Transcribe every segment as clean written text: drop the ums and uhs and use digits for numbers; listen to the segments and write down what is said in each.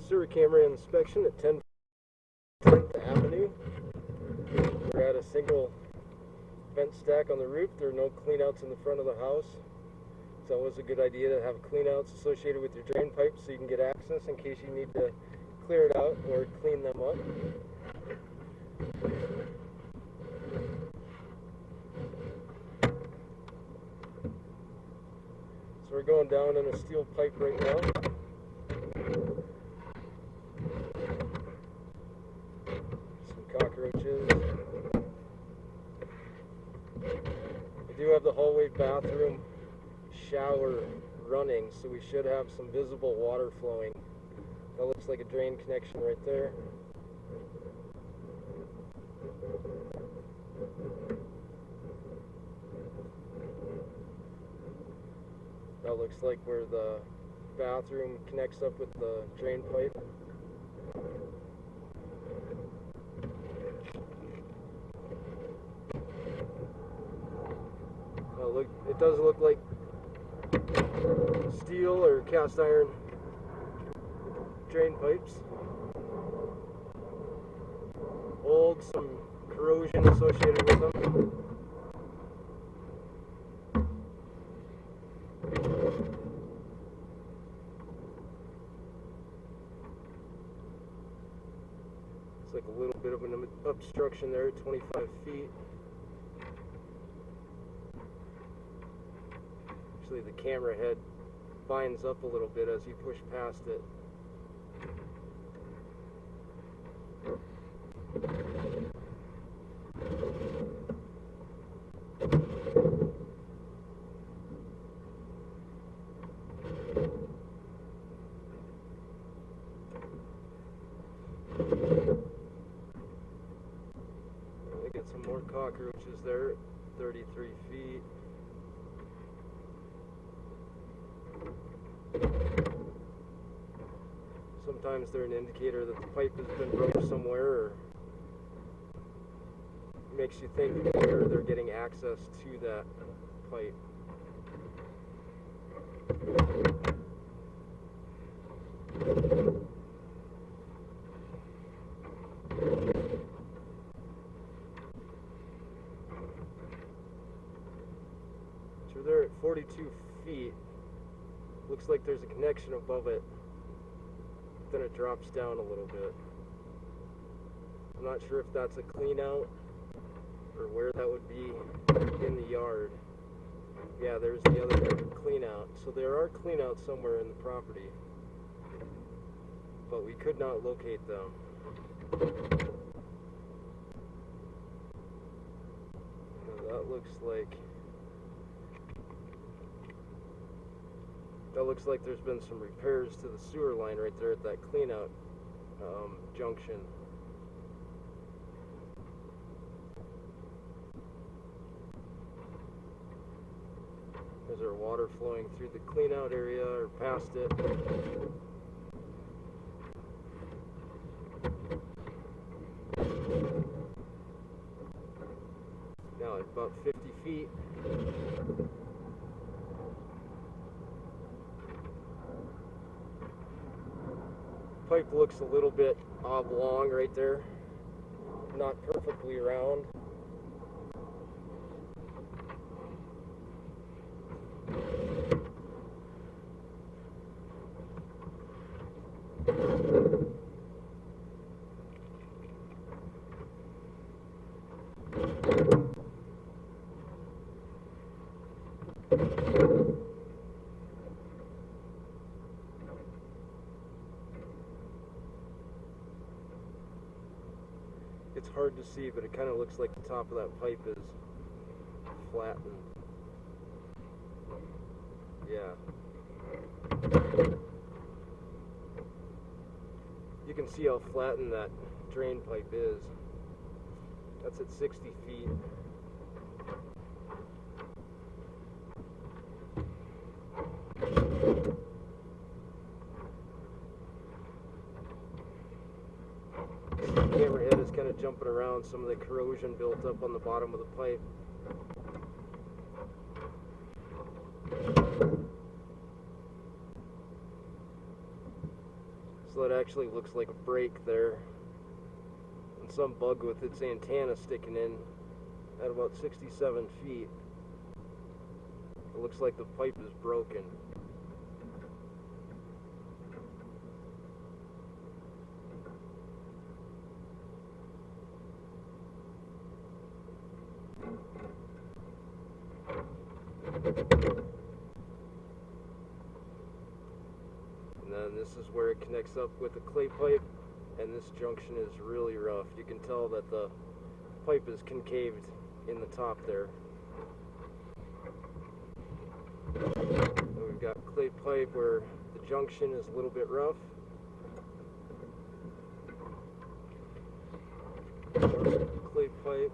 sewer camera inspection at 10th Avenue. We're at a single vent stack on the roof. There are no cleanouts in the front of the house. It's always a good idea to have cleanouts associated with your drain pipes so you can get access in case you need to clear it out or clean them up. So we're going down in a steel pipe right now. Some cockroaches. We do have the hallway bathroom shower running, so we should have some visible water flowing. That looks like a drain connection right there. That looks like where the bathroom connects up with the drain pipe. Now look, it does look like steel or cast iron drain pipes. Old, some corrosion associated with them. It's like a little bit of an obstruction there at 25 feet. Actually, the camera head binds up a little bit as you push past it. We get some more cockroaches there at 33 feet. Sometimes they're an indicator that the pipe has been broke somewhere, or makes you think where they're getting access to that pipe. So they're at 42 feet. Looks like there's a connection above it. Then it drops down a little bit. I'm not sure if that's a clean out or where that would be in the yard. Yeah, there's the other clean out. So there are clean outs somewhere in the property, but we could not locate them. Now that looks like there's been some repairs to the sewer line right there at that clean out junction. There's our water flowing through the clean out area or past it. Now at about 50 feet. Pipe looks a little bit oblong right there, not perfectly round. It's hard to see, but it kind of looks like the top of that pipe is flattened. Yeah. You can see how flattened that drain pipe is. That's at 60 feet. The camera head is kind of jumping around some of the corrosion built up on the bottom of the pipe. So it actually looks like a break there, and some bug with its antenna sticking in at about 67 feet. It looks like the pipe is broken. And then this is where it connects up with the clay pipe, and this junction is really rough. You can tell that the pipe is concaved in the top there. And we've got clay pipe where the junction is a little bit rough. Clay pipe.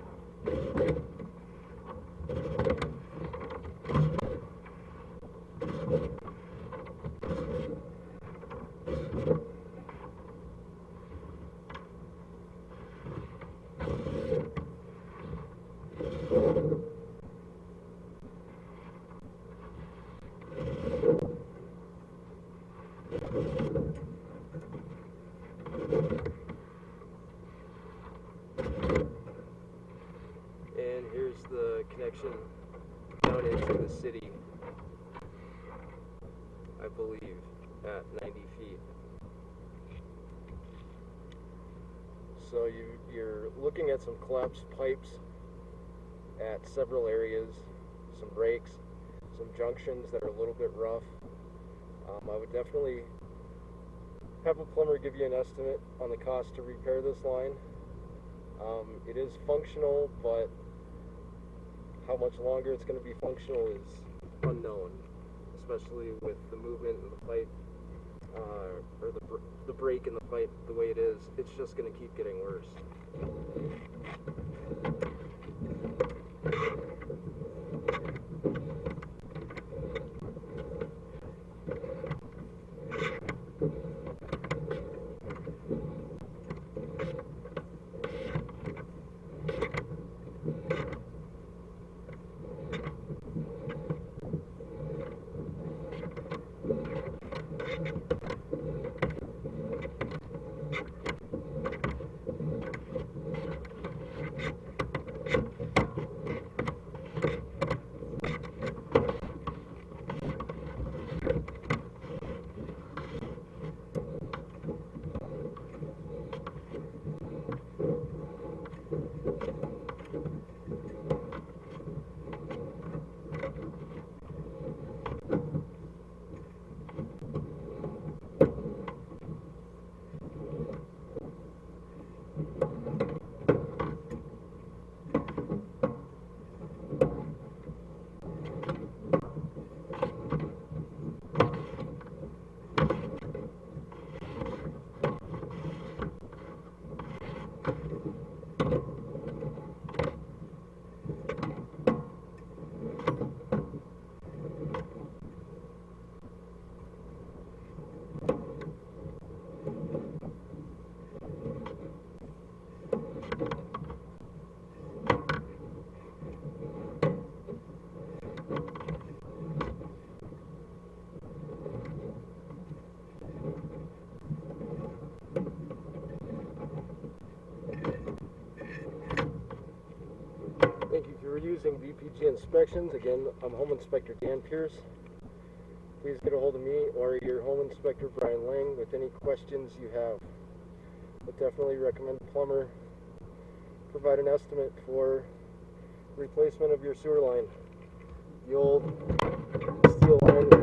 And here's the connection down into the city, I believe, at 90 feet. So you're looking at some collapsed pipes at several areas, some breaks, some junctions that are a little bit rough. I would definitely have a plumber give you an estimate on the cost to repair this line. It is functional, but how much longer it's going to be functional is unknown, especially with the movement of the pipe, or the break in the pipe the way it is. It's just going to keep getting worse. Thank you for using VPG Inspections. Again, I'm Home Inspector Dan Pierce. Please get a hold of me or your Home Inspector Brian Lang with any questions you have. But definitely recommend a plumber provide an estimate for replacement of your sewer line. The old steel line